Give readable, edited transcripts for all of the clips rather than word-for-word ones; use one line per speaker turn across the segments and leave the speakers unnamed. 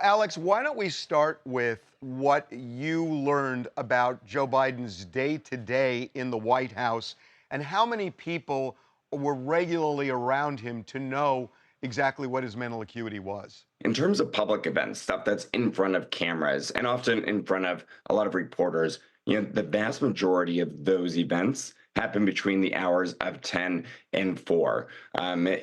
Alex, why don't we start with what you learned about Joe Biden's day-to-day in the White House and how many people were regularly around him to know exactly what his mental acuity was?
In terms of public events, stuff that's in front of cameras and often in front of a lot of reporters, the vast majority of those events happen between the hours of 10 and 4.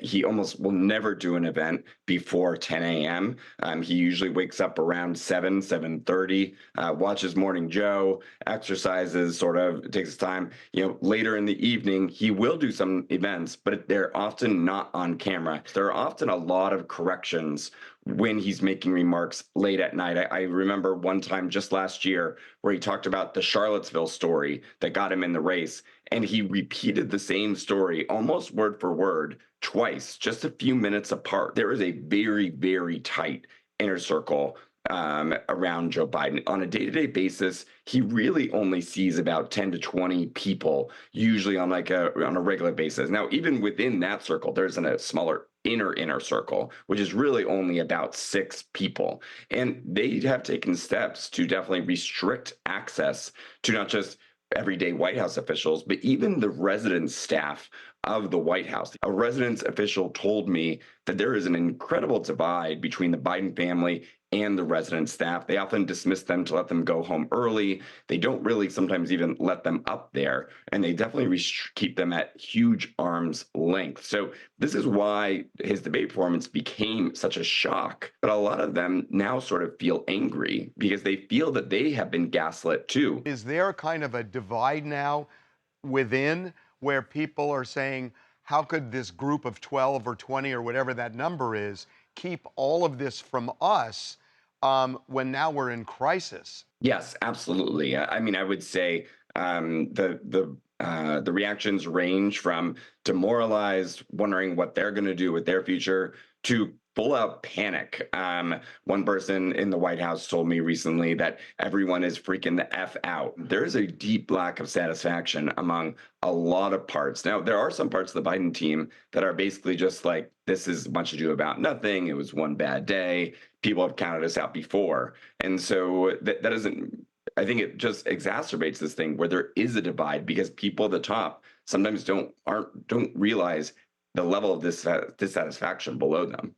He almost will never do an event before 10 a.m. He usually wakes up around 7, 7:30, watches Morning Joe, exercises, sort of takes his time. Later in the evening, he will do some events, but they're often not on camera. There are often a lot of corrections when he's making remarks late at night. I remember one time just last year where he talked about the Charlottesville story that got him in the race, and he repeated the same story almost word for word twice, just a few minutes apart. There is a very, very tight inner circle around Joe Biden. On a day-to-day basis, he really only sees about 10 to 20 people, usually on on a regular basis. Now, even within that circle, there's a smaller inner circle, which is really only about 6 people. And they have taken steps to definitely restrict access to not just everyday White House officials, but even the resident staff of the White House. A residence official told me that there is an incredible divide between the Biden family and the resident staff. They often dismiss them to let them go home early. They don't really sometimes even let them up there, and they definitely keep them at huge arm's length. So this is why his debate performance became such a shock. But a lot of them now sort of feel angry because they feel that they have been gaslit too.
Is there kind of a divide now within where people are saying, how could this group of 12 or 20 or whatever that number is keep all of this from us when now we're in crisis?
Yes, absolutely. I mean, I would say the reactions range from demoralized, wondering what they're going to do with their future, to full out panic. One person in the White House told me recently that everyone is freaking the F out. There is a deep lack of satisfaction among a lot of parts. Now, there are some parts of the Biden team that are basically just like, this is much ado about nothing. It was one bad day. People have counted us out before. And so that doesn't, I think it just exacerbates this thing where there is a divide because people at the top sometimes don't realize the level of dissatisfaction below them.